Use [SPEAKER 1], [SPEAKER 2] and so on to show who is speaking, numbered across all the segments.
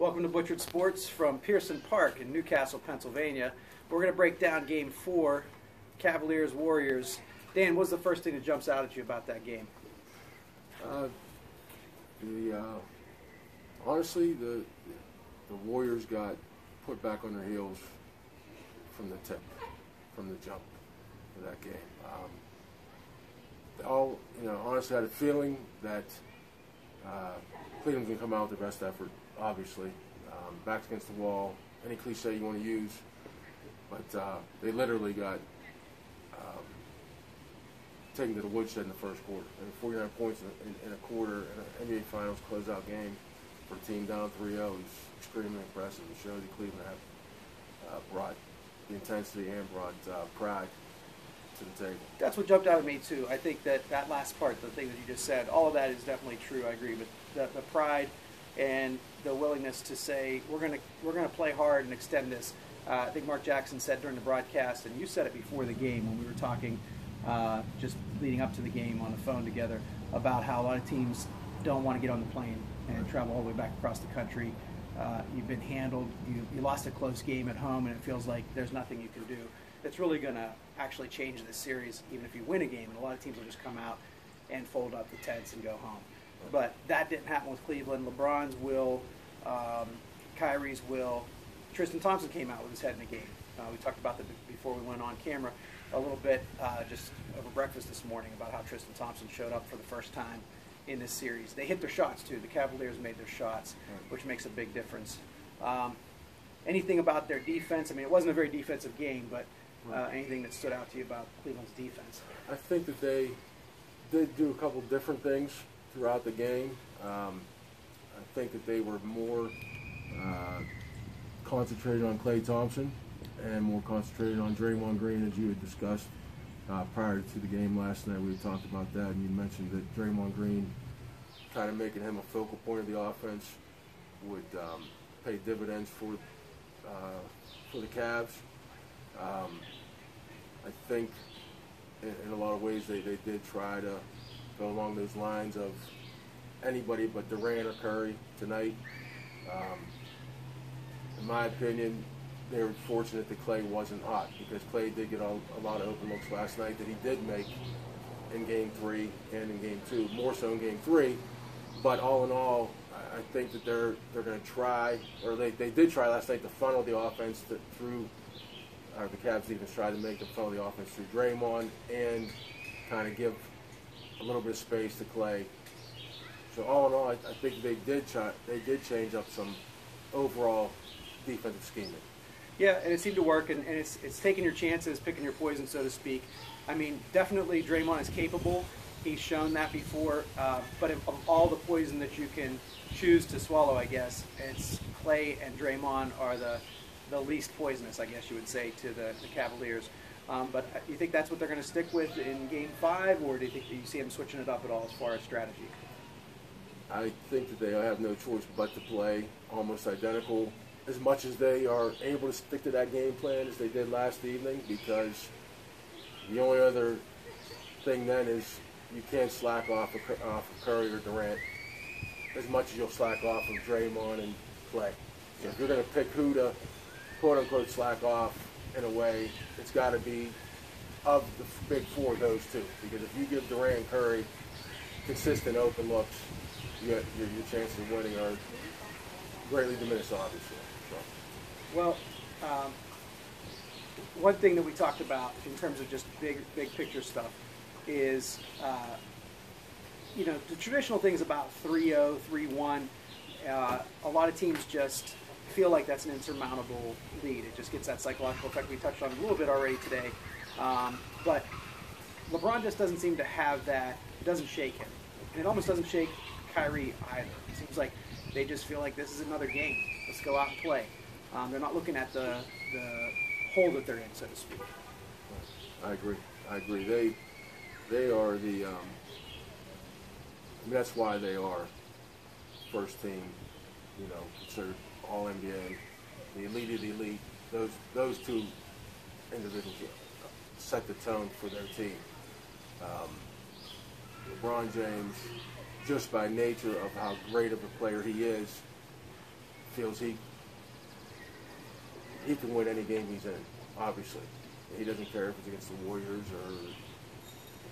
[SPEAKER 1] Welcome to Butchered Sports from Pearson Park in Newcastle, Pennsylvania. We're going to break down Game 4, Cavaliers-Warriors. Dan, what's the first thing that jumps out at you about that game?
[SPEAKER 2] Honestly, the Warriors got put back on their heels from the tip, from the jump of that game. Honestly, I had a feeling that Cleveland's going to come out with their best effort, obviously. Backs against the wall, any cliche you want to use. But they literally got taken to the woodshed in the first quarter. And 49 points in a quarter in an NBA Finals closeout game for a team down 3-0 is extremely impressive. It shows that Cleveland have brought the intensity and brought pride to the table.
[SPEAKER 1] That's what jumped out at me, too. I think that last part, the thing that you just said, all of that is definitely true, I agree. But the pride and the willingness to say, we're gonna play hard and extend this. I think Mark Jackson said during the broadcast, and you said it before the game when we were talking just leading up to the game on the phone together, about how a lot of teams don't want to get on the plane and travel all the way back across the country. You've been handled. You lost a close game at home, and it feels like there's nothing you can do. It's really going to actually change this series, even if you win a game. And a lot of teams will just come out and fold up the tents and go home. But that didn't happen with Cleveland. LeBron's will, Kyrie's will. Tristan Thompson came out with his head in the game. We talked about that before we went on camera a little bit just over breakfast this morning about how Tristan Thompson showed up for the first time in this series. They hit their shots, too. The Cavaliers made their shots, which makes a big difference. Anything about their defense? I mean, it wasn't a very defensive game, but anything that stood out to you about Cleveland's defense?
[SPEAKER 2] I think that they did do a couple different things throughout the game. I think that they were more concentrated on Klay Thompson and more concentrated on Draymond Green, as you had discussed prior to the game last night. We had talked about that, and you mentioned that Draymond Green, kind of making him a focal point of the offense, would pay dividends for the Cavs. I think in a lot of ways they did try to go along those lines of anybody but Durant or Curry tonight. In my opinion, they were fortunate that Klay wasn't hot, because Klay did get a lot of open looks last night that he did make in Game 3 and in Game 2, more so in Game 3. But all in all, I think that they're going to try, or they did try last night to funnel the offense through, the Cavs even tried to make them funnel the offense through Draymond and kind of give a little bit of space to Klay. So all in all, I think they did change up some overall defensive scheming.
[SPEAKER 1] Yeah, and it seemed to work, and it's taking your chances, picking your poison, so to speak. I mean, definitely Draymond is capable. He's shown that before. But of all the poison that you can choose to swallow, I guess, it's Klay and Draymond are the least poisonous, I guess you would say, to the Cavaliers. But you think that's what they're going to stick with in Game 5, or do you see them switching it up at all as far as strategy?
[SPEAKER 2] I think that they have no choice but to play almost identical, as much as they are able to stick to that game plan as they did last evening, because the only other thing then is you can't slack off of Curry or Durant as much as you'll slack off of Draymond and Klay. So if you're going to pick who to quote-unquote slack off in a way, it's got to be of the big four, those two. Because if you give Durant and Curry consistent open looks, your chances of winning are greatly diminished, obviously. So.
[SPEAKER 1] Well, one thing that we talked about in terms of just big picture stuff is, the traditional things about 3-0, 3-1. A lot of teams just feel like that's an insurmountable lead. It just gets that psychological effect. We touched on it a little bit already today. But LeBron just doesn't seem to have that. It doesn't shake him. And it almost doesn't shake Kyrie either. It seems like they just feel like this is another game. Let's go out and play. They're not looking at the hole that they're in, so to speak.
[SPEAKER 2] I agree. They are the. That's why they are first team. Considered all NBA, the elite of the elite. Those two individuals set the tone for their team. LeBron James, just by nature of how great of a player he is, feels he can win any game he's in, obviously. He doesn't care if it's against the Warriors or the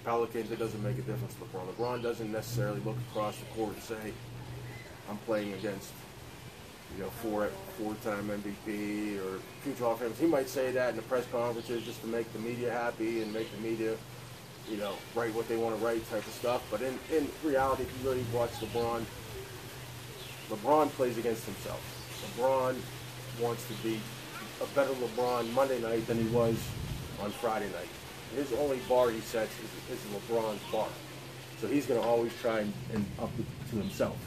[SPEAKER 2] Pelicans. It doesn't make a difference to LeBron. LeBron doesn't necessarily look across the court and say, I'm playing against, four-time MVP or future Hall of Famers. He might say that in the press conferences just to make the media happy and make the media, write what they want to write type of stuff. But in reality, if you really watch LeBron plays against himself. LeBron wants to be a better LeBron Monday night than he was on Friday night. His only bar he sets is LeBron's bar. So he's going to always try and up it to himself.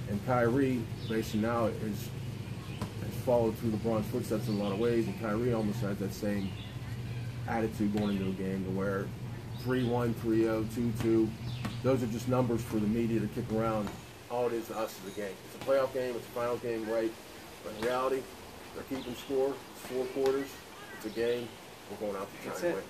[SPEAKER 2] And Kyrie, basically now, has followed through LeBron's footsteps in a lot of ways, and Kyrie almost has that same attitude going into a game to where 3-1, 3-0, 2-2, those are just numbers for the media to kick around. All it is to us is a game. It's a playoff game, it's a final game, right? But in reality, they're keeping score. It's 4 quarters. It's a game. We're going out to try and win.